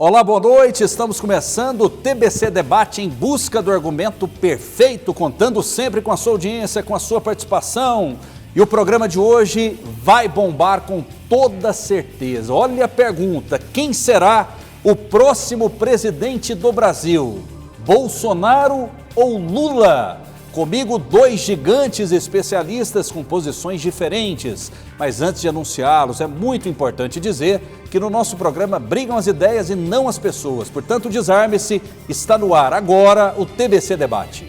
Olá, boa noite. Estamos começando o TBC Debate em busca do argumento perfeito, contando sempre com a sua audiência, com a sua participação. E o programa de hoje vai bombar com toda certeza. Olha a pergunta: quem será o próximo presidente do Brasil? Bolsonaro ou Lula? Comigo, dois gigantes especialistas com posições diferentes. Mas antes de anunciá-los, é muito importante dizer que no nosso programa brigam as ideias e não as pessoas. Portanto, desarme-se, está no ar agora o TBC Debate.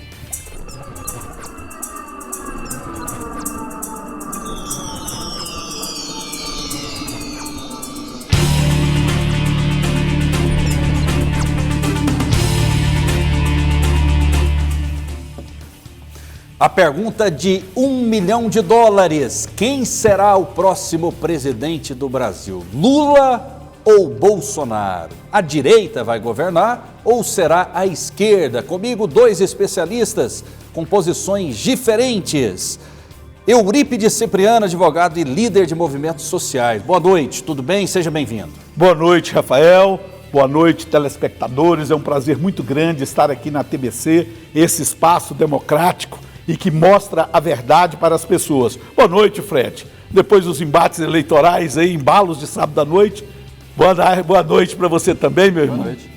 A pergunta de $1 milhão: quem será o próximo presidente do Brasil? Lula ou Bolsonaro? A direita vai governar ou será a esquerda? Comigo, dois especialistas com posições diferentes. Eurípides Cipriano, advogado e líder de movimentos sociais. Boa noite, tudo bem? Seja bem-vindo. Boa noite, Rafael. Boa noite, telespectadores. É um prazer muito grande estar aqui na TBC, esse espaço democrático e que mostra a verdade para as pessoas. Boa noite, Fred. Depois dos embates eleitorais, aí, embalos de sábado à noite, boa noite para você também, meu irmão. Boa noite.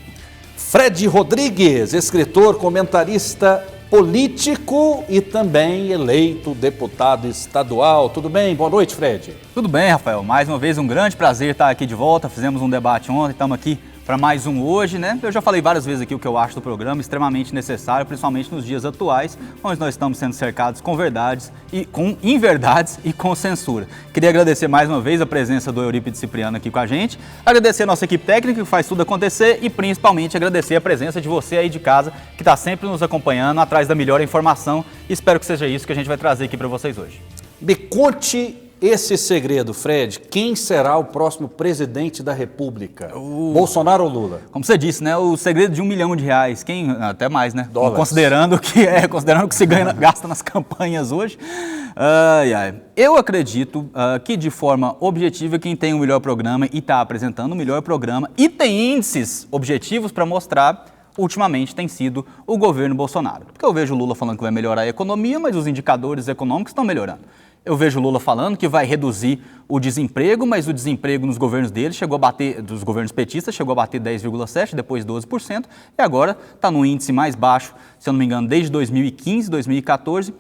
Fred Rodrigues, escritor, comentarista político e também eleito deputado estadual. Tudo bem? Boa noite, Fred. Tudo bem, Rafael. Mais uma vez, um grande prazer estar aqui de volta. Fizemos um debate ontem, estamos aqui para mais um hoje, né? Eu já falei várias vezes aqui o que eu acho do programa, extremamente necessário, principalmente nos dias atuais, onde nós estamos sendo cercados com verdades e com inverdades e com censura. Queria agradecer mais uma vez a presença do Eurípides Cipriano aqui com a gente, agradecer a nossa equipe técnica que faz tudo acontecer e principalmente agradecer a presença de você aí de casa, que está sempre nos acompanhando atrás da melhor informação. Espero que seja isso que a gente vai trazer aqui para vocês hoje. Me conte esse segredo, Fred. Quem será o próximo presidente da República? Bolsonaro ou Lula? Como você disse, né? O segredo de $1 milhão. Quem, até mais, né? Dólares. Considerando que se gasta nas campanhas hoje. Eu acredito que de forma objetiva quem tem o melhor programa e está apresentando o melhor programa e tem índices objetivos para mostrar, ultimamente tem sido o governo Bolsonaro. Porque eu vejo o Lula falando que vai melhorar a economia, mas os indicadores econômicos estão melhorando. Eu vejo o Lula falando que vai reduzir o desemprego, mas o desemprego nos governos dele dos governos petistas, chegou a bater 10,7%, depois 12%, e agora está no índice mais baixo, se eu não me engano, desde 2015, 2014,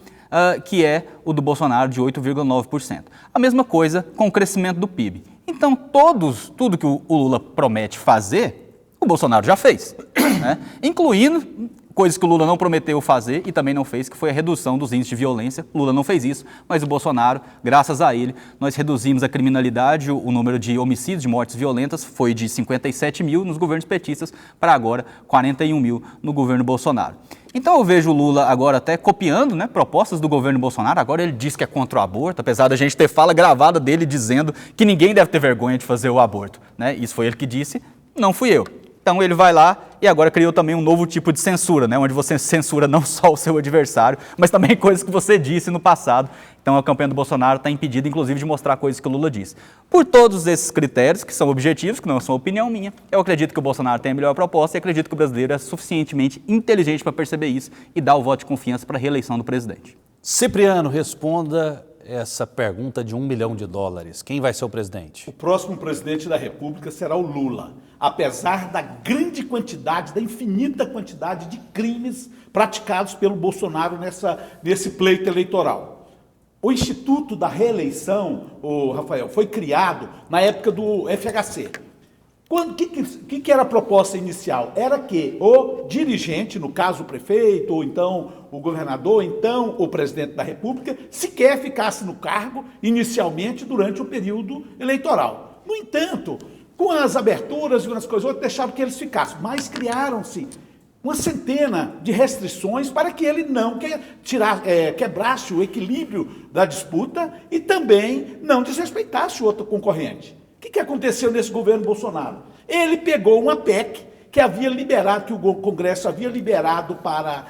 que é o do Bolsonaro, de 8,9%. A mesma coisa com o crescimento do PIB. Então, tudo que o Lula promete fazer, o Bolsonaro já fez, né? Incluindo coisas que o Lula não prometeu fazer e também não fez, que foi a redução dos índices de violência. O Lula não fez isso, mas o Bolsonaro, graças a ele, nós reduzimos a criminalidade, o número de homicídios, de mortes violentas, foi de 57 mil nos governos petistas para agora 41 mil no governo Bolsonaro. Então eu vejo o Lula agora até copiando, né, propostas do governo Bolsonaro. Agora ele diz que é contra o aborto, apesar da gente ter fala gravada dele dizendo que ninguém deve ter vergonha de fazer o aborto, né? Isso foi ele que disse, não fui eu. Então ele vai lá e agora criou também um novo tipo de censura, né? Onde você censura não só o seu adversário, mas também coisas que você disse no passado. Então a campanha do Bolsonaro está impedida, inclusive, de mostrar coisas que o Lula disse. Por todos esses critérios, que são objetivos, que não são opinião minha, eu acredito que o Bolsonaro tem a melhor proposta e acredito que o brasileiro é suficientemente inteligente para perceber isso e dar o voto de confiança para a reeleição do presidente. Cipriano, responda essa pergunta de $1 milhão. Quem vai ser o presidente? O próximo presidente da República será o Lula, apesar da grande quantidade, da infinita quantidade de crimes praticados pelo Bolsonaro nesse pleito eleitoral. O Instituto da Reeleição, Rafael, foi criado na época do FHC. O que era a proposta inicial? Era que o dirigente, no caso o prefeito, ou então o governador, ou então o presidente da República, sequer ficasse no cargo inicialmente durante o período eleitoral. No entanto, com as aberturas e umas coisas outras, deixaram que eles ficassem, mas criaram-se uma centena de restrições para que ele não quebrasse o equilíbrio da disputa e também não desrespeitasse o outro concorrente. O que aconteceu nesse governo Bolsonaro? Ele pegou uma PEC que havia liberado, que o Congresso havia liberado para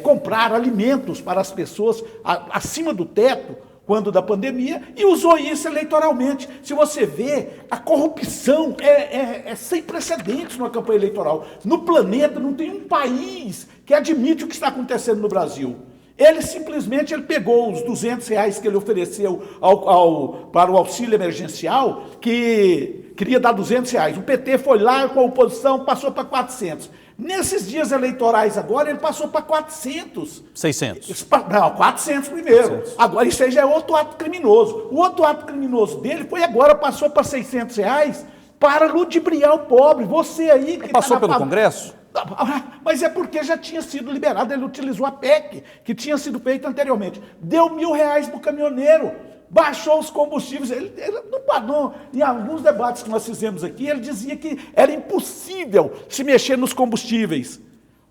comprar alimentos para as pessoas acima do teto, quando da pandemia, e usou isso eleitoralmente. Se você vê, a corrupção é sem precedentes numa campanha eleitoral. No planeta não tem um país que admite o que está acontecendo no Brasil. Ele simplesmente pegou os R$200 que ele ofereceu para o auxílio emergencial, que queria dar R$200. O PT foi lá com a oposição, passou para 400. Nesses dias eleitorais agora, ele passou para 400. 600. Não, 400 primeiro. 600. Agora, isso aí já é outro ato criminoso. O outro ato criminoso dele foi agora, passou para R$600 para ludibriar o pobre. Você aí que passou pelo Congresso? Mas é porque já tinha sido liberado, ele utilizou a PEC, que tinha sido feita anteriormente. Deu R$1.000 para o caminhoneiro, baixou os combustíveis. Ele não, em alguns debates que nós fizemos aqui, ele dizia que era impossível se mexer nos combustíveis.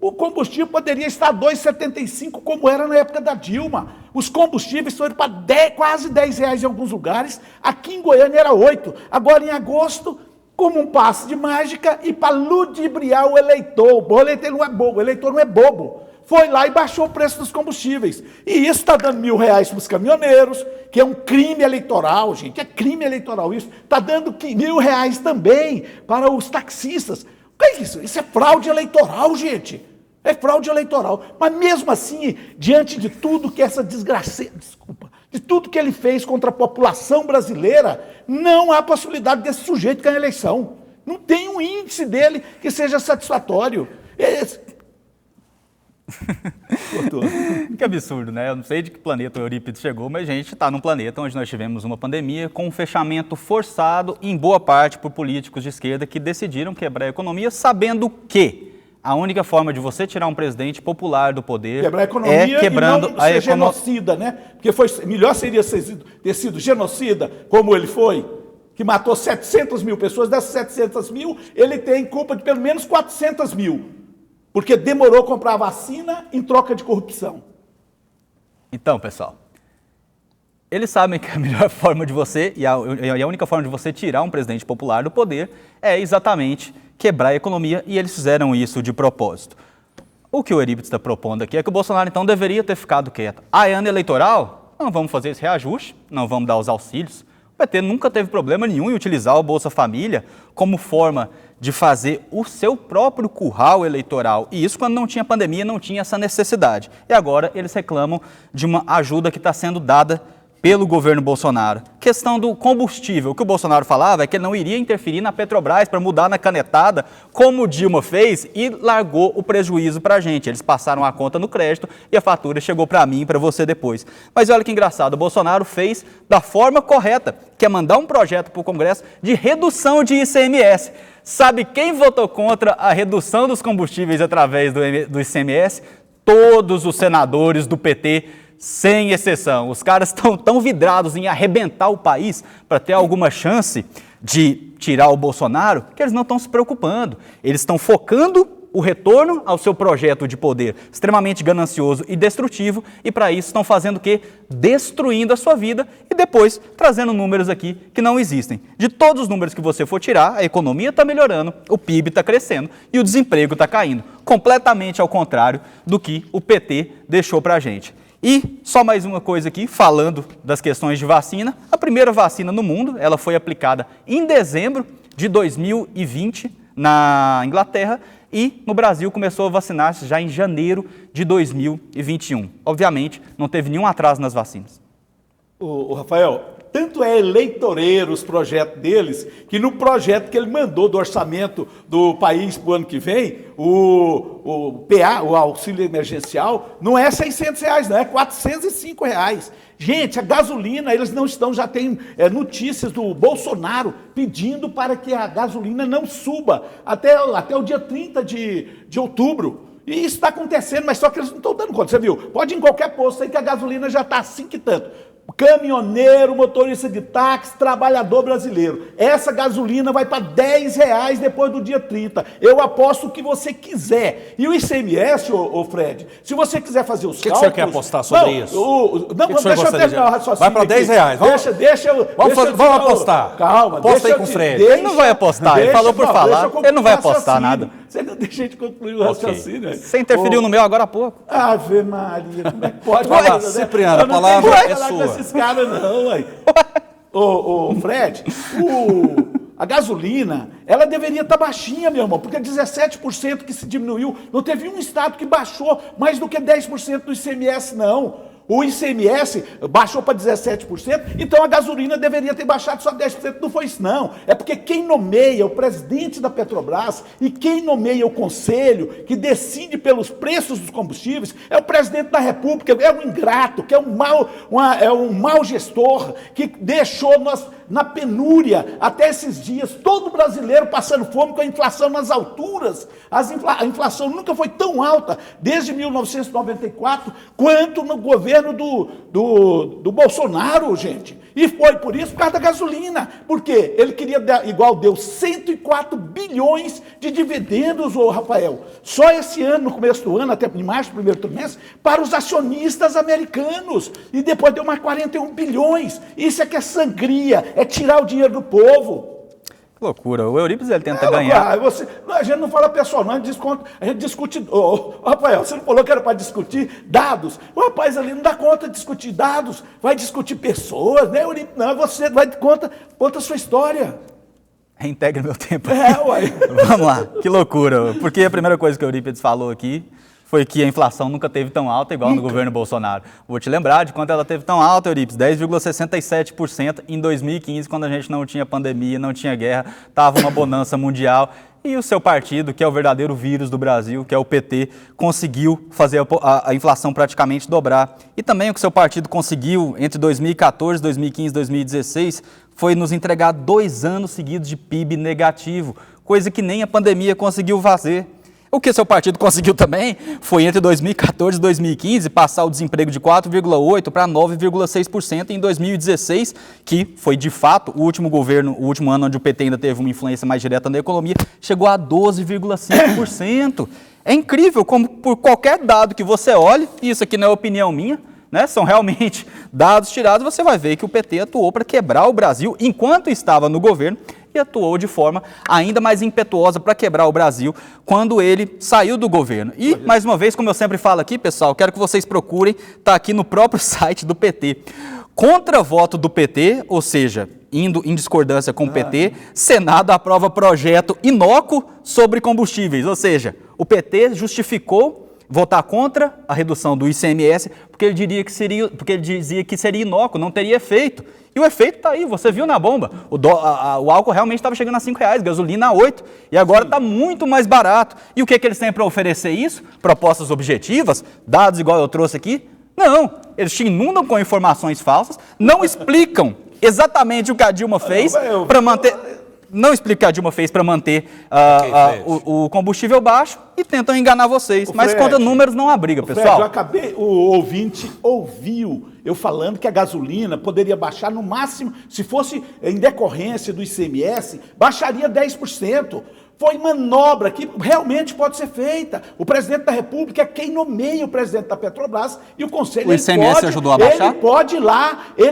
O combustível poderia estar a R$2,75, como era na época da Dilma. Os combustíveis foram para quase R$10 em alguns lugares. Aqui em Goiânia era 8. Agora, em agosto, como um passe de mágica e para ludibriar o eleitor. O eleitor não é bobo, o eleitor não é bobo. Foi lá e baixou o preço dos combustíveis. E isso está dando R$1.000 para os caminhoneiros, que é um crime eleitoral, gente. É crime eleitoral isso. Está dando R$1.000 também para os taxistas. O que é isso? Isso é fraude eleitoral, gente. É fraude eleitoral. Mas mesmo assim, diante de tudo que essa de tudo que ele fez contra a população brasileira, não há possibilidade desse sujeito ganhar a eleição. Não tem um índice dele que seja satisfatório. Que absurdo, né? Eu não sei de que planeta o Eurípides chegou, mas a gente está num planeta onde nós tivemos uma pandemia com um fechamento forçado, em boa parte, por políticos de esquerda que decidiram quebrar a economia, sabendo que a única forma de você tirar um presidente popular do poder quebrar a economia é quebrando e não ser genocida, né? Porque melhor seria ter sido genocida, como ele foi, que matou 700 mil pessoas. Dessas 700 mil, ele tem culpa de pelo menos 400 mil, porque demorou a comprar a vacina em troca de corrupção. Então, pessoal, eles sabem que a melhor forma de você, e a única forma de você tirar um presidente popular do poder é exatamente quebrar a economia, e eles fizeram isso de propósito. O que o Eurípides está propondo aqui é que o Bolsonaro, então, deveria ter ficado quieto. É ano eleitoral? Não vamos fazer esse reajuste, não vamos dar os auxílios. O PT nunca teve problema nenhum em utilizar o Bolsa Família como forma de fazer o seu próprio curral eleitoral. E isso quando não tinha pandemia, não tinha essa necessidade. E agora eles reclamam de uma ajuda que está sendo dada pelo governo Bolsonaro. Questão do combustível. O que o Bolsonaro falava é que ele não iria interferir na Petrobras para mudar na canetada, como o Dilma fez, e largou o prejuízo para a gente. Eles passaram a conta no crédito e a fatura chegou para mim e para você depois. Mas olha que engraçado, o Bolsonaro fez da forma correta, que é mandar um projeto para o Congresso de redução de ICMS. Sabe quem votou contra a redução dos combustíveis através do ICMS? Todos os senadores do PT, sem exceção. Os caras estão tão vidrados em arrebentar o país para ter alguma chance de tirar o Bolsonaro, que eles não estão se preocupando. Eles estão focando o retorno ao seu projeto de poder extremamente ganancioso e destrutivo, e para isso estão fazendo o quê? Destruindo a sua vida e depois trazendo números aqui que não existem. De todos os números que você for tirar, a economia está melhorando, o PIB está crescendo e o desemprego está caindo. Completamente ao contrário do que o PT deixou para a gente. E só mais uma coisa aqui, falando das questões de vacina. A primeira vacina no mundo, ela foi aplicada em dezembro de 2020 na Inglaterra e no Brasil começou a vacinar-se já em janeiro de 2021. Obviamente, não teve nenhum atraso nas vacinas. O Rafael, tanto é eleitoreiro os projetos deles, que no projeto que ele mandou do orçamento do país para o ano que vem, o PA, o auxílio emergencial, não é R$600, não, é R$405. Gente, a gasolina, eles não estão, já tem notícias do Bolsonaro pedindo para que a gasolina não suba até o dia 30 de outubro. E isso está acontecendo, mas só que eles não estão dando conta, você viu? Pode ir em qualquer posto aí que a gasolina já está assim que tanto. Caminhoneiro, motorista de táxi, trabalhador brasileiro. Essa gasolina vai para R$10 depois do dia 30. Eu aposto o que você quiser. E o ICMS, ô Fred, se você quiser fazer os cálculos... O que você quer apostar sobre isso? Deixa eu terminar o raciocínio. Vai para R$10. Vamos apostar. Calma. Aposta aí com o Fred. Ele não vai apostar, ele falou por falar. Ele não vai apostar nada. Você não deixa de concluir o raciocínio. Você interferiu no meu agora há pouco. Ave Maria, como é que pode Vai, falar? Cipriano, a Eu não palavra tenho que é falar sua. com esses caras não, ué. Ô, Fred, a gasolina, ela deveria estar baixinha, meu irmão, porque 17% que se diminuiu, não teve um estado que baixou mais do que 10% do ICMS, não. O ICMS baixou para 17%, então a gasolina deveria ter baixado só 10%. Não foi isso, não. É porque quem nomeia o presidente da Petrobras e quem nomeia o conselho, que decide pelos preços dos combustíveis, é o presidente da República, é um ingrato, que é um mau gestor, que deixou nós na penúria até esses dias, todo brasileiro passando fome com a inflação nas alturas. A inflação nunca foi tão alta desde 1994 quanto no governo do Bolsonaro, gente. E foi por isso, por causa da gasolina. Porque ele queria dar, igual deu 104 bilhões de dividendos, ô Rafael. Só esse ano, no começo do ano, até em março, primeiro trimestre, para os acionistas americanos. E depois deu mais 41 bilhões. Isso é que é sangria, é tirar o dinheiro do povo. Que loucura. O Eurípides, ele tenta ganhar. A gente não fala pessoal, não, a gente discute. Rafael, você não falou que era para discutir dados? O rapaz ali não dá conta de discutir dados, vai discutir pessoas, né, Eurípides? Não, você vai conta a sua história. Reintegra meu tempo. Uai. Vamos lá, que loucura. Porque a primeira coisa que o Eurípides falou aqui foi que a inflação nunca teve tão alta igual no governo Bolsonaro. Vou te lembrar de quando ela teve tão alta, Eurípides, 10,67% em 2015, quando a gente não tinha pandemia, não tinha guerra, estava uma bonança mundial. E o seu partido, que é o verdadeiro vírus do Brasil, que é o PT, conseguiu fazer a inflação praticamente dobrar. E também o que o seu partido conseguiu entre 2014, 2015 e 2016 foi nos entregar 2 anos seguidos de PIB negativo, coisa que nem a pandemia conseguiu fazer. O que seu partido conseguiu também foi, entre 2014 e 2015, passar o desemprego de 4,8% para 9,6% em 2016, que foi, de fato, o último ano onde o PT ainda teve uma influência mais direta na economia, chegou a 12,5%. É incrível como, por qualquer dado que você olhe, e isso aqui não é opinião minha, né, são realmente dados tirados, você vai ver que o PT atuou para quebrar o Brasil enquanto estava no governo, e atuou de forma ainda mais impetuosa para quebrar o Brasil quando ele saiu do governo. E, mais uma vez, como eu sempre falo aqui, pessoal, quero que vocês procurem, está aqui no próprio site do PT. Contra voto do PT, ou seja, indo em discordância com o PT, Senado aprova projeto inócuo sobre combustíveis, ou seja, o PT justificou votar contra a redução do ICMS porque ele dizia que seria inócuo, não teria efeito. E o efeito está aí, você viu na bomba. O álcool realmente estava chegando a R$5, gasolina a 8, e agora está muito mais barato. E o que eles têm para oferecer isso? Propostas objetivas, dados igual eu trouxe aqui? Não, eles te inundam com informações falsas, não explicam exatamente o que a Dilma fez para manter... Não explica o que a Dilma fez para manter o combustível baixo e tentam enganar vocês. Mas contra números não há briga, pessoal. O ouvinte ouviu eu falando que a gasolina poderia baixar no máximo, se fosse em decorrência do ICMS, baixaria 10%. Foi manobra que realmente pode ser feita. O presidente da República é quem nomeia o presidente da Petrobras e o conselho... O ICMS ajudou a baixar? Ele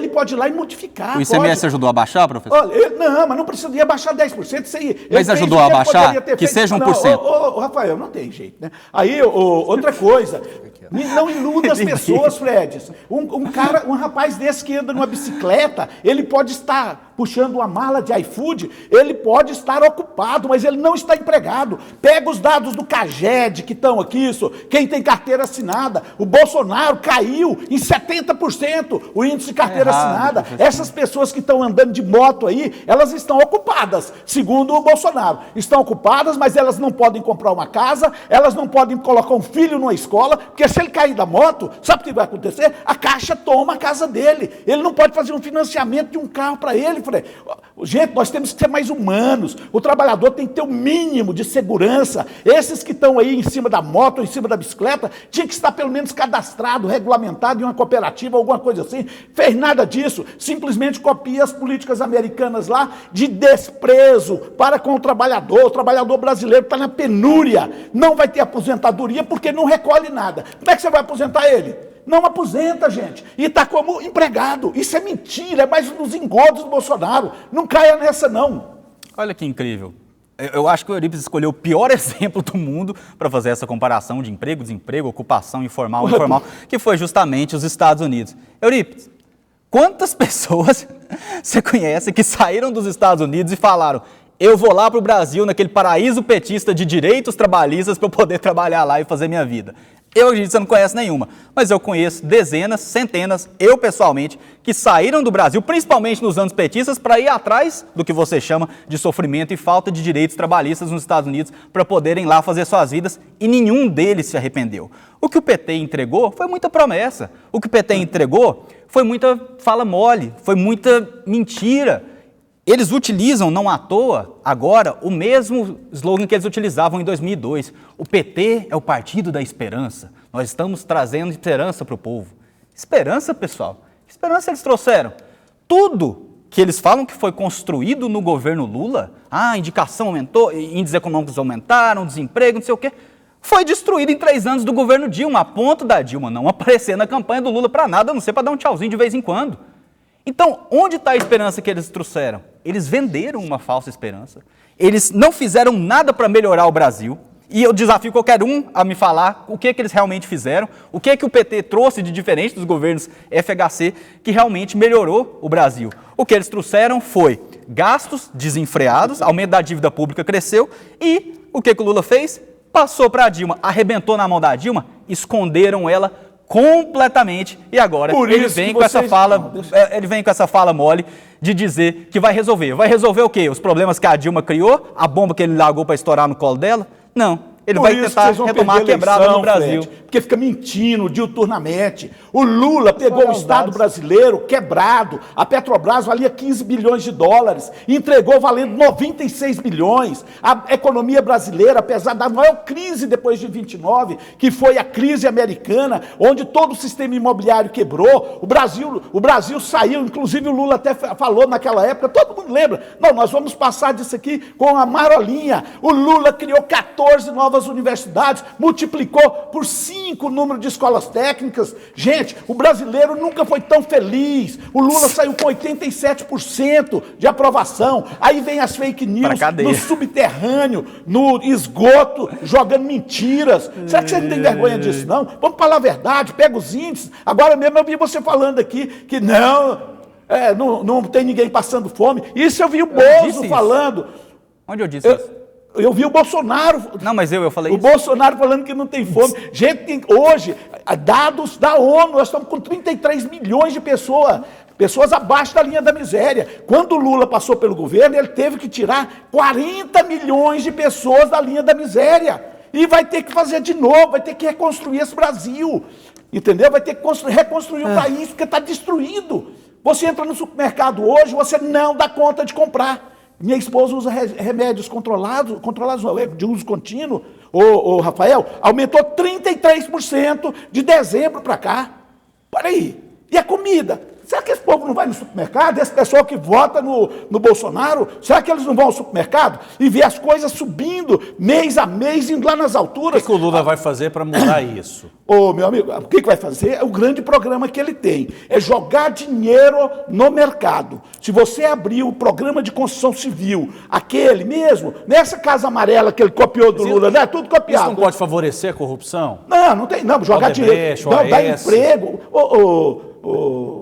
pode ir lá e modificar. O ICMS ajudou a baixar, professor? Olha, não, mas não precisaria baixar 10%. Isso aí, mas ajudou a baixar? Que seja 1%. Rafael, não tem jeito, né? Aí, outra coisa, não iluda as pessoas, Fred. Um rapaz desse que anda numa bicicleta, ele pode estar puxando uma mala de iFood, ele pode estar ocupado, mas ele não está empregado. Pega os dados do CAGED que estão aqui, quem tem carteira assinada. O Bolsonaro caiu em 70% o índice de carteira assinada. Essas pessoas que estão andando de moto aí, elas estão ocupadas, segundo o Bolsonaro. Estão ocupadas, mas elas não podem comprar uma casa, elas não podem colocar um filho numa escola, porque se ele cair da moto, sabe o que vai acontecer? A Caixa toma a casa dele. Ele não pode fazer um financiamento de um carro para ele. Gente, nós temos que ser mais humanos. O trabalhador tem que ter o mínimo de segurança. Esses que estão aí em cima da moto ou em cima da bicicleta, tinha que estar pelo menos cadastrado, regulamentado em uma cooperativa, alguma coisa assim. Fez nada disso, simplesmente copia as políticas americanas lá de desprezo para com o trabalhador brasileiro está na penúria, não vai ter aposentadoria porque não recolhe nada. Como é que você vai aposentar ele? Não aposenta, gente. E está como empregado. Isso é mentira, é mais um dos engodos do Bolsonaro. Não caia nessa, não. Olha que incrível. Eu acho que o Eurípides escolheu o pior exemplo do mundo para fazer essa comparação de emprego, desemprego, ocupação informal e informal, que foi justamente os Estados Unidos. Eurípides, quantas pessoas você conhece que saíram dos Estados Unidos e falaram: eu vou lá para o Brasil, naquele paraíso petista de direitos trabalhistas, para eu poder trabalhar lá e fazer minha vida? Eu acredito que você não conhece nenhuma, mas eu conheço dezenas, centenas, eu pessoalmente, que saíram do Brasil, principalmente nos anos petistas, para ir atrás do que você chama de sofrimento e falta de direitos trabalhistas nos Estados Unidos, para poderem lá fazer suas vidas, e nenhum deles se arrependeu. O que o PT entregou foi muita promessa, o que o PT entregou foi muita fala mole, foi muita mentira. Eles utilizam, não à toa, agora, o mesmo slogan que eles utilizavam em 2002. O PT é o partido da esperança. Nós estamos trazendo esperança para o povo. Esperança, pessoal? Que esperança eles trouxeram? Tudo que eles falam que foi construído no governo Lula, a indicação aumentou, índices econômicos aumentaram, desemprego, não sei o quê, foi destruído em 3 anos do governo Dilma, a ponto da Dilma não aparecer na campanha do Lula para nada, a não ser para dar um tchauzinho de vez em quando. Então, onde está a esperança que eles trouxeram? Eles venderam uma falsa esperança. Eles não fizeram nada para melhorar o Brasil. E eu desafio qualquer um a me falar o que eles realmente fizeram, o que o PT trouxe de diferente dos governos FHC que realmente melhorou o Brasil. O que eles trouxeram foi gastos desenfreados, aumento da dívida pública cresceu e o que o Lula fez? Passou para a Dilma, arrebentou na mão da Dilma, esconderam ela completamente, e agora ele vem com essa fala mole de dizer que vai resolver. Vai resolver o quê? Os problemas que a Dilma criou, a bomba que ele largou para estourar no colo dela? Não. Ele vai tentar retomar a quebrada no Brasil. Fred, porque fica mentindo diuturnamente. O Lula pegou o Estado brasileiro quebrado, a Petrobras valia 15 bilhões de dólares, entregou valendo 96 bilhões. A economia brasileira, apesar da maior crise depois de 29, que foi a crise americana, onde todo o sistema imobiliário quebrou, o Brasil saiu, inclusive o Lula até falou naquela época, todo mundo lembra, não, nós vamos passar disso aqui com a marolinha. O Lula criou 14 novas universidades, multiplicou por 5 o número de escolas técnicas. Gente, o brasileiro nunca foi tão feliz. O Lula saiu com 87% de aprovação. Aí vem as fake news no subterrâneo, no esgoto, jogando mentiras. Será que você não tem vergonha disso, não? Vamos falar a verdade, pega os índices. Agora mesmo eu vi você falando aqui que não tem ninguém passando fome. Isso eu vi o Bozo falando. Onde eu disse isso? Eu vi o Bolsonaro. Não, mas eu falei isso. O Bolsonaro falando que não tem fome. Gente, hoje, dados da ONU, nós estamos com 33 milhões de pessoas abaixo da linha da miséria. Quando o Lula passou pelo governo, ele teve que tirar 40 milhões de pessoas da linha da miséria. E vai ter que fazer de novo, vai ter que reconstruir esse Brasil. Entendeu? Vai ter que reconstruir o país, porque está destruído. Você entra no supermercado hoje, você não dá conta de comprar. Minha esposa usa remédios controlados de uso contínuo. Ô, Rafael, aumentou 33% de dezembro para cá. Peraí, e a comida? Será que esse povo não vai no supermercado? Esse pessoal que vota no Bolsonaro, será que eles não vão ao supermercado e ver as coisas subindo mês a mês, indo lá nas alturas? O que o Lula vai fazer para mudar isso? Ô, meu amigo, o que vai fazer? É o grande programa que ele tem, é jogar dinheiro no mercado. Se você abrir o programa de construção civil, aquele mesmo, nessa Casa Amarela que ele copiou do Lula, né? Tudo copiado. Isso não pode favorecer a corrupção? Não tem, não, jogar dinheiro, não, dá emprego.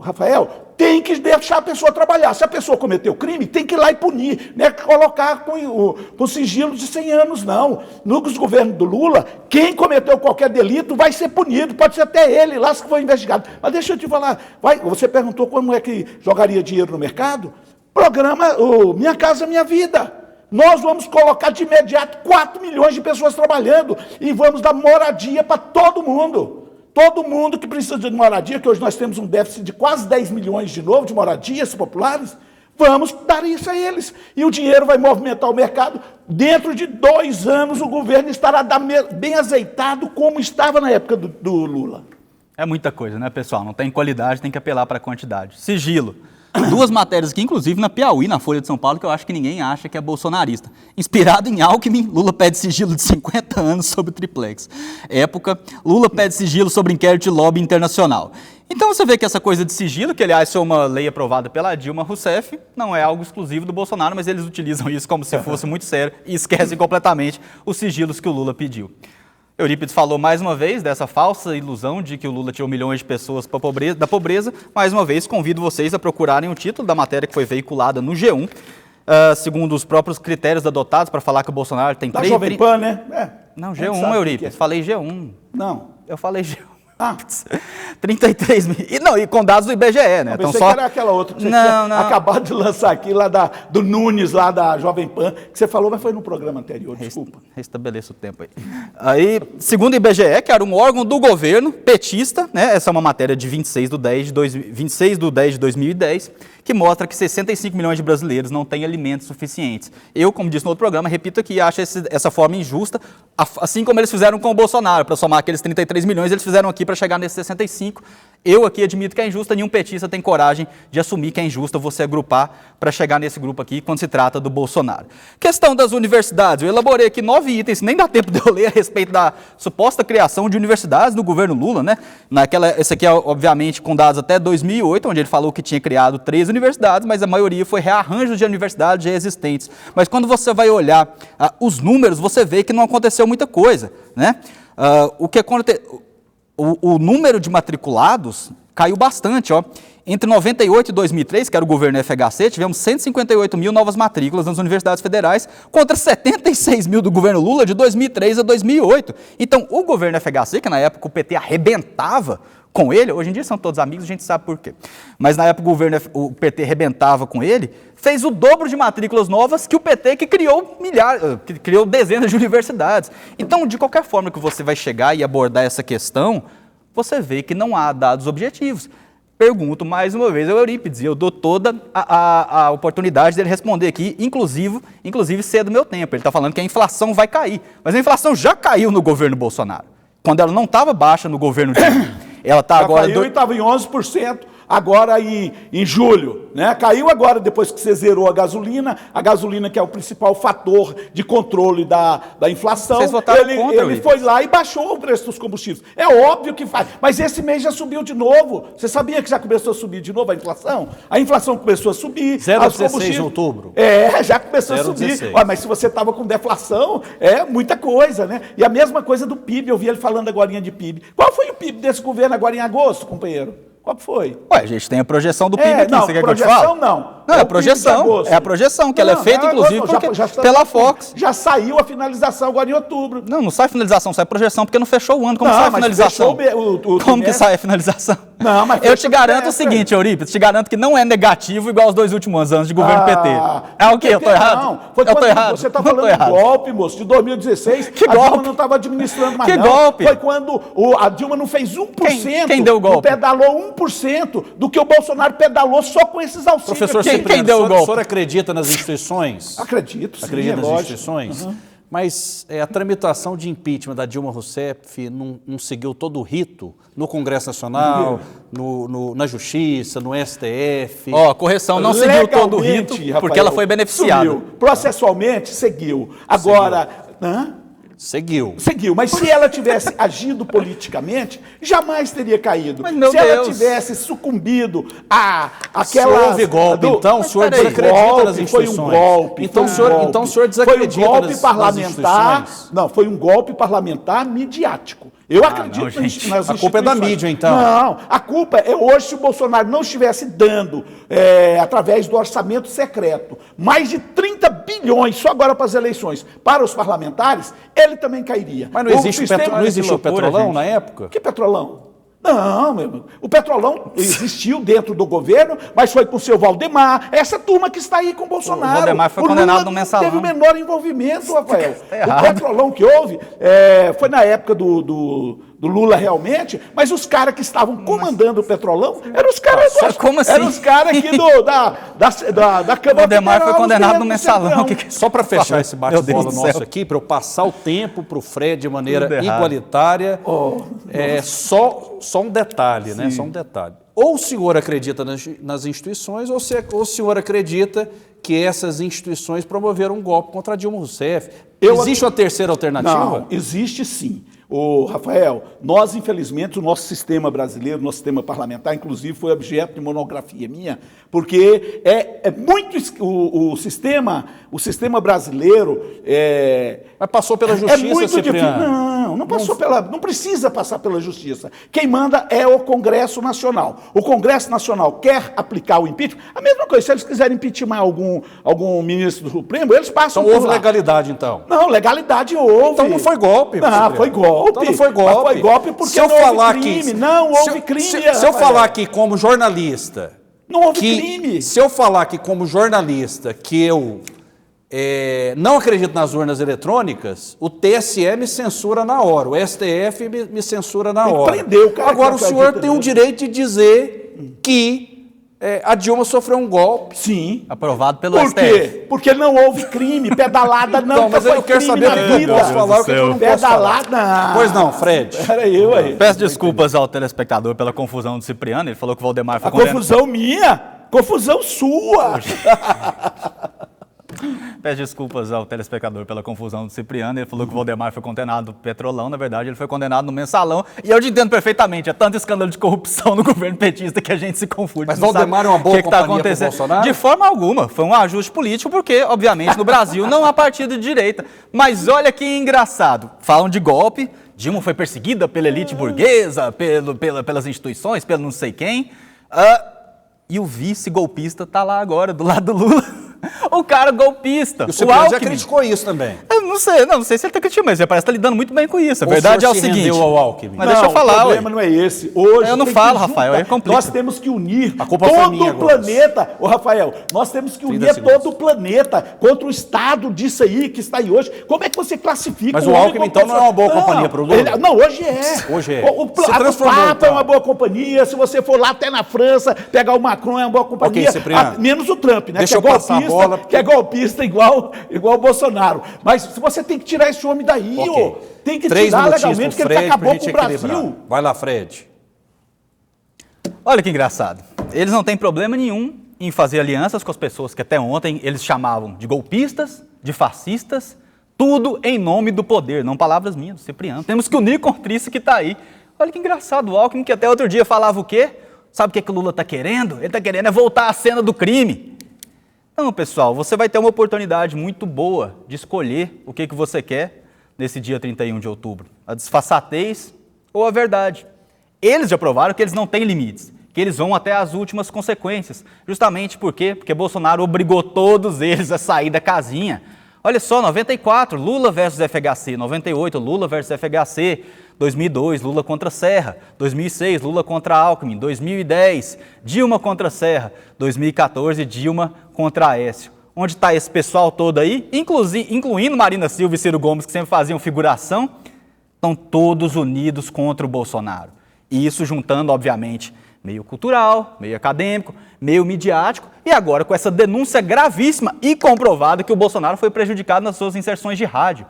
Rafael, tem que deixar a pessoa trabalhar. Se a pessoa cometeu crime, tem que ir lá e punir. Não é colocar com sigilo de 100 anos, não. Nos governos do Lula, quem cometeu qualquer delito vai ser punido, pode ser até ele lá que foi investigado. Mas deixa eu te falar, você perguntou como é que jogaria dinheiro no mercado? Programa Minha Casa Minha Vida. Nós vamos colocar de imediato 4 milhões de pessoas trabalhando e vamos dar moradia para todo mundo. Todo mundo que precisa de moradia, que hoje nós temos um déficit de quase 10 milhões de novo de moradias populares, vamos dar isso a eles. E o dinheiro vai movimentar o mercado. Dentro de 2 anos o governo estará bem azeitado como estava na época do Lula. É muita coisa, né, pessoal? Não tem qualidade, tem que apelar para a quantidade. Sigilo. 2 matérias aqui, inclusive na Piauí, na Folha de São Paulo, que eu acho que ninguém acha que é bolsonarista. Inspirado em Alckmin, Lula pede sigilo de 50 anos sobre o triplex. Época, Lula pede sigilo sobre inquérito de lobby internacional. Então você vê que essa coisa de sigilo, que aliás foi uma lei aprovada pela Dilma Rousseff, não é algo exclusivo do Bolsonaro, mas eles utilizam isso como se fosse muito sério e esquecem completamente os sigilos que o Lula pediu. Eurípides falou mais uma vez dessa falsa ilusão de que o Lula tirou milhões de pessoas da pobreza. Mais uma vez, convido vocês a procurarem o título da matéria que foi veiculada no G1, segundo os próprios critérios adotados para falar que o Bolsonaro tem... Da Jovem Pan, né? Não, G1, Eurípides. Falei G1. Não. Eu falei G1. 33 mil. E com dados do IBGE, né? Então só... que era aquela outra que você tinha acabado de lançar aqui, lá do Nunes, lá da Jovem Pan, que você falou, mas foi no programa anterior, desculpa. Restabeleça o tempo aí. Aí, segundo o IBGE, que era um órgão do governo petista, né? Essa é uma matéria de 26 de 10 de 2010, que mostra que 65 milhões de brasileiros não têm alimentos suficientes. Eu, como disse no outro programa, repito aqui, acho essa forma injusta, assim como eles fizeram com o Bolsonaro, para somar aqueles 33 milhões, eles fizeram aqui para chegar nesses 65. Eu aqui admito que é injusta, nenhum petista tem coragem de assumir que é injusta você agrupar para chegar nesse grupo aqui quando se trata do Bolsonaro. Questão das universidades, eu elaborei aqui 9 itens, nem dá tempo de eu ler a respeito da suposta criação de universidades no governo Lula, né? Esse aqui é, obviamente, com dados até 2008, onde ele falou que tinha criado 3 universidades, mas a maioria foi rearranjos de universidades já existentes. Mas quando você vai olhar os números, você vê que não aconteceu muita coisa, né? O número de matriculados caiu bastante, ó. Entre 98 e 2003, que era o governo FHC, tivemos 158 mil novas matrículas nas universidades federais, contra 76 mil do governo Lula de 2003 a 2008. Então, o governo FHC, que na época o PT arrebentava com ele, hoje em dia são todos amigos, a gente sabe por quê. Mas na época o PT arrebentava com ele, fez o dobro de matrículas novas que o PT, que criou dezenas de universidades. Então, de qualquer forma que você vai chegar e abordar essa questão, você vê que não há dados objetivos. Pergunto mais uma vez ao Eurípides, e eu dou toda a oportunidade dele responder aqui, inclusive cedo do meu tempo. Ele está falando que a inflação vai cair, mas a inflação já caiu no governo Bolsonaro, quando ela não estava baixa no governo Dilma. Ela está agora... Caiu e estava em 11%. Agora em julho, né? Caiu agora depois que você zerou a gasolina que é o principal fator de controle da inflação. Vocês votaram contra, ele foi lá e baixou o preço dos combustíveis. É óbvio que faz, mas esse mês já subiu de novo. Você sabia que já começou a subir de novo a inflação? A inflação começou a subir. 0,16 de outubro. Já começou a subir. Olha, mas se você estava com deflação, é muita coisa, né? E a mesma coisa do PIB, eu vi ele falando agora de PIB. Qual foi o PIB desse governo agora em agosto, companheiro? Qual que foi? Ué, a gente tem a projeção do PIB aqui, não, você quer que eu te projeção fale? Não. Não, é a projeção, que ela é feita, inclusive, pela Fox. Já saiu a finalização agora em outubro. Não sai finalização, sai projeção, porque não fechou o ano. Como sai a finalização? Como que sai a finalização? Não, mas eu te garanto o seguinte, Eurípides, te garanto que não é negativo igual aos 2 últimos anos de governo PT. É o quê? Eu tô errado? Não, eu tô errado. Você tá falando de golpe, moço, de 2016. Que a golpe? Dilma não estava administrando mais, que não. golpe? Foi quando a Dilma não fez 1%. Quem deu o golpe? Pedalou 1% do que o Bolsonaro pedalou só com esses auxílios. Professor, quem deu o golpe? O senhor acredita nas instituições? Acredito, sim, acredita nas lógico. instituições? Uhum. Mas a tramitação de impeachment da Dilma Rousseff não seguiu todo o rito no Congresso Nacional, na Justiça, no STF? Correção, não seguiu todo o rito, Rafael, porque ela foi beneficiada. Sumiu. Processualmente, seguiu. Agora... Seguiu, mas se ela tivesse agido politicamente, jamais teria caído. Mas, meu se Deus. ela tivesse sucumbido àquela... Se houve golpe, então o senhor desacredita nas instituições. Foi um golpe. Então o senhor desacredita foi um golpe parlamentar. Não, foi um golpe parlamentar midiático. Eu acredito nas instituições. A culpa é da mídia, então. Não, a culpa é hoje se o Bolsonaro não estivesse dando, através do orçamento secreto, mais de 30 bilhões, só agora para as eleições, para os parlamentares, ele também cairia. Mas não existe o Petrolão na época? Que Petrolão? Não, meu amigo. O Petrolão existiu dentro do governo, mas foi com o seu Valdemar, essa turma que está aí com o Bolsonaro. O Valdemar foi condenado no mensalão. Teve o menor envolvimento, Rafael. Tá o Petrolão que houve foi na época do Lula realmente, mas os caras que estavam comandando o Petrolão eram os caras eram os caras aqui da Câmara. O Valdemar foi condenado no mensalão. Só para fechar esse bate-bola nosso aqui, para eu passar o tempo para o Fred de maneira igualitária, só um detalhe, né? Só um detalhe. Ou o senhor acredita nas instituições, ou o senhor acredita que essas instituições promoveram um golpe contra a Dilma Rousseff. Existe uma terceira alternativa? Não, existe sim. Rafael, nós, infelizmente, o nosso sistema brasileiro, o nosso sistema parlamentar, inclusive, foi objeto de monografia minha, porque é muito o sistema brasileiro Mas passou pela justiça, é muito Cipriano. difícil. Não passou não precisa passar pela justiça. Quem manda é o Congresso Nacional. O Congresso Nacional quer aplicar o impeachment. A mesma coisa, se eles quiserem impeachment algum ministro do Supremo, eles passam Então por houve lá. legalidade, então. Não, legalidade houve. Então não foi golpe. Não, Cipriano. foi golpe. Então não foi golpe. Mas foi golpe porque se eu não falar houve crime. Que, não houve crime. Se eu Rafael. falar aqui como jornalista... Não houve crime. Se eu falar aqui como jornalista que eu não acredito nas urnas eletrônicas, o TSE me censura na hora, o STF me censura na hora. Prendeu o cara. Agora o senhor tem o direito de dizer que a Dilma sofreu um golpe. Sim. Aprovado pelo Por STF. quê? Porque não houve crime. Pedalada não. Então, mas foi eu quero crime saber na o que eu vida. posso falar, o que eu não posso falar. Pedalada. Pois não, Fred. Era eu aí. Peço desculpas ao telespectador pela confusão do Cipriano. Ele falou que o Valdemar foi A condenado. confusão minha. Confusão sua. Peço desculpas ao telespectador pela confusão do Cipriano. Ele falou que o Valdemar foi condenado no Petrolão. Na verdade, ele foi condenado no Mensalão. E eu te entendo perfeitamente. É tanto escândalo de corrupção no governo petista que a gente se confunde. Mas não sabe Valdemar é uma boa o que tá companhia pro acontecendo. Bolsonaro? De forma alguma. Foi um ajuste político, porque, obviamente, no Brasil não há partido de direita. Mas olha que engraçado. Falam de golpe. Dilma foi perseguida pela elite burguesa, pelas instituições, pelo não sei quem. E o vice-golpista está lá agora, do lado do Lula. O cara golpista. E o Cipriano já criticou isso também. Eu não sei se ele está criticando, mas ele parece que está lidando muito bem com isso. A verdade é o seguinte. Ao Alckmin. Mas deixa eu falar, o problema não é esse. Hoje eu não tem falo, que Rafael, juntar. aí complica. Nós temos que unir A culpa foi todo minha o agora. planeta. Ô, Rafael, nós temos que 30 unir segundos. todo o planeta contra o Estado disso aí que está aí hoje. Como é que você classifica Mas um o homem Alckmin, como então, não é uma boa companhia pro Lula? Não, hoje é. Hoje é. O Se transformou, Papa então. é uma boa companhia. Se você for lá até na França, pegar o Macron é uma boa companhia. Ok, Cipriano. Menos o Trump, né? Deixa que eu passar a bola, que é golpista igual o Bolsonaro. Mas você tem que tirar esse homem daí, Ok. ô. Tem que 3 tirar minutinhos legalmente, pro que ele Fred, acabou pra com gente o equilibrar. Brasil. Vai lá, Fred. Olha que engraçado. Eles não têm problema nenhum em fazer alianças com as pessoas que até ontem eles chamavam de golpistas, de fascistas, tudo em nome do poder, não palavras minhas, do Cipriano. Temos que unir contra isso que está aí. Olha que engraçado, o Alckmin, que até outro dia falava o quê? Sabe o que o Lula está querendo? Ele está querendo voltar à cena do crime. Não, pessoal, você vai ter uma oportunidade muito boa de escolher o que você quer nesse dia 31 de outubro. A disfarçatez ou a verdade. Eles já provaram que eles não têm limites, que eles vão até as últimas consequências. Justamente por quê? Porque Bolsonaro obrigou todos eles a sair da casinha. Olha só, 94, Lula versus FHC. 98, Lula versus FHC. 2002, Lula contra Serra. 2006, Lula contra Alckmin. 2010, Dilma contra Serra. 2014, Dilma contra Aécio. Onde está esse pessoal todo aí? Incluindo Marina Silva e Ciro Gomes, que sempre faziam figuração. Estão todos unidos contra o Bolsonaro. E isso juntando, obviamente, meio cultural, meio acadêmico, meio midiático, e agora com essa denúncia gravíssima e comprovada que o Bolsonaro foi prejudicado nas suas inserções de rádio.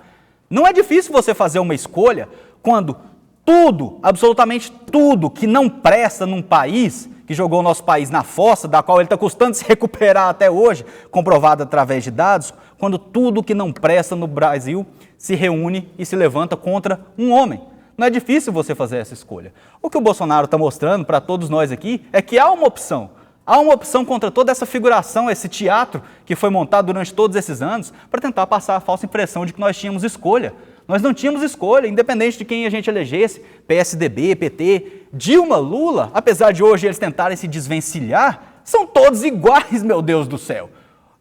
Não é difícil você fazer uma escolha quando tudo, absolutamente tudo que não presta num país, que jogou o nosso país na fossa, da qual ele está custando se recuperar até hoje, comprovado através de dados, quando tudo que não presta no Brasil se reúne e se levanta contra um homem. Não é difícil você fazer essa escolha. O que o Bolsonaro está mostrando para todos nós aqui é que há uma opção. Há uma opção contra toda essa figuração, esse teatro que foi montado durante todos esses anos para tentar passar a falsa impressão de que nós tínhamos escolha. Nós não tínhamos escolha, independente de quem a gente elegesse, PSDB, PT, Dilma, Lula, apesar de hoje eles tentarem se desvencilhar, são todos iguais, meu Deus do céu.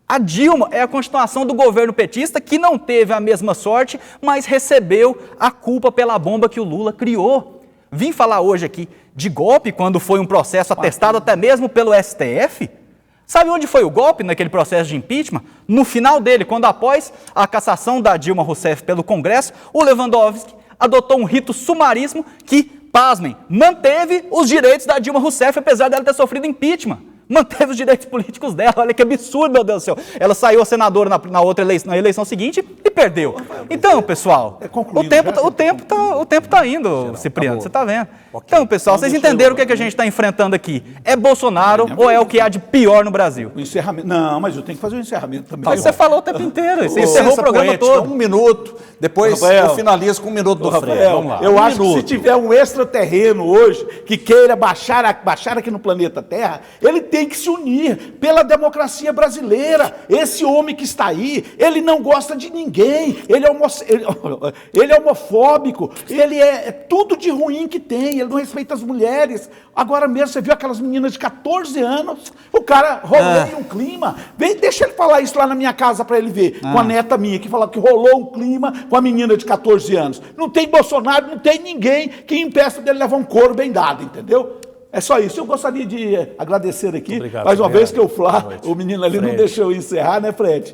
A Dilma é a continuação do governo petista que não teve a mesma sorte, mas recebeu a culpa pela bomba que o Lula criou. Vim falar hoje aqui de golpe, quando foi um processo atestado até mesmo pelo STF. Sabe onde foi o golpe naquele processo de impeachment? No final dele, quando após a cassação da Dilma Rousseff pelo Congresso, o Lewandowski adotou um rito sumaríssimo que, pasmem, manteve os direitos da Dilma Rousseff, apesar dela ter sofrido impeachment. Manteve os direitos políticos dela. Olha que absurdo, meu Deus do céu. Ela saiu a senadora na outra eleição, na eleição seguinte e perdeu. Então, pessoal, o tempo tá indo, Cipriano, você tá vendo. Então, pessoal, vocês entenderam o que a gente está enfrentando aqui? É Bolsonaro ou é o que há de pior no Brasil? O encerramento. Não, mas eu tenho que fazer o encerramento também. Mas você falou o tempo inteiro, você encerrou o programa poética, todo. 1 minuto, depois Rafael, eu finalizo com 1 minuto do Fred. Vamos lá. Eu acho que se tiver um extraterreno hoje que queira baixar aqui no planeta Terra, ele tem que se unir pela democracia brasileira. Esse homem que está aí, ele não gosta de ninguém, ele é homofóbico, ele é tudo de ruim que tem, ele não respeita as mulheres. Agora mesmo, você viu aquelas meninas de 14 anos, o cara rolou um clima. Deixa ele falar isso lá na minha casa para ele ver, com a neta minha, que falou que rolou um clima com a menina de 14 anos. Não tem Bolsonaro, não tem ninguém que impeça dele levar um couro bem dado, entendeu? É só isso. Eu gostaria de agradecer aqui, mais uma vez que o menino ali não deixou eu encerrar, né, Fred?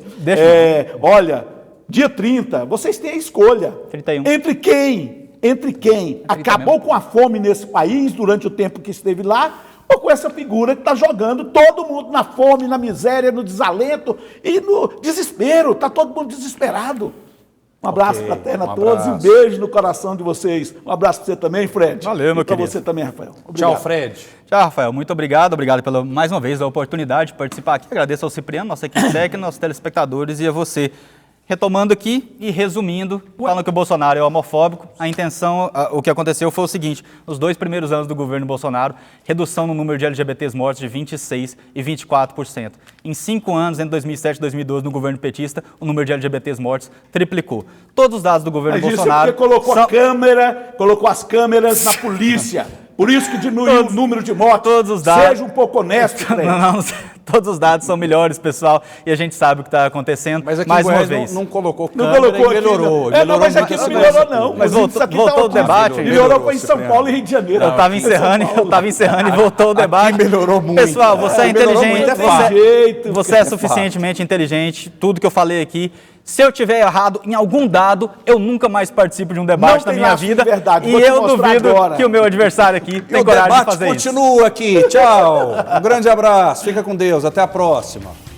Olha, dia 30, vocês têm a escolha. 31. Entre quem acabou com a fome nesse país durante o tempo que esteve lá, ou com essa figura que está jogando todo mundo na fome, na miséria, no desalento e no desespero. Está todo mundo desesperado. Um abraço fraterno a todos e um beijo no coração de vocês. Um abraço para você também, Fred. Valeu, meu querido. E para você também, Rafael. Obrigado. Tchau, Fred. Tchau, Rafael. Muito obrigado. Obrigado mais uma vez a oportunidade de participar aqui. Agradeço ao Cipriano, nossa equipe técnica, nossos telespectadores e a você. Retomando aqui e resumindo, falando que o Bolsonaro é homofóbico, a intenção, o que aconteceu foi o seguinte: nos 2 primeiros anos do governo Bolsonaro, redução no número de LGBTs mortos de 26% e 24%. Em 5 anos, entre 2007 e 2012, no governo petista, o número de LGBTs mortos triplicou. Todos os dados do governo Bolsonaro... Isso porque colocou as câmeras na polícia. Por isso que diminuiu o número de mortos. Todos os dados. Seja um pouco honesto, Fred. Todos os dados são melhores, pessoal, e a gente sabe o que está acontecendo. Mas aqui mais uma Goiás vez. Não colocou câmera, câmera e melhorou. Não, mas aqui não melhorou, não. Mas voltou o debate. Melhorou foi em São Paulo e Rio de Janeiro. Eu estava encerrando e voltou o debate. Melhorou muito. Pessoal, você é inteligente, você é muito, suficientemente inteligente. Tudo que eu falei aqui. Se eu tiver errado em algum dado, eu nunca mais participo de um debate na minha vida. E eu duvido que o meu adversário aqui tem coragem de fazer isso. O debate continua aqui. Tchau. Um grande abraço. Fica com Deus. Até a próxima.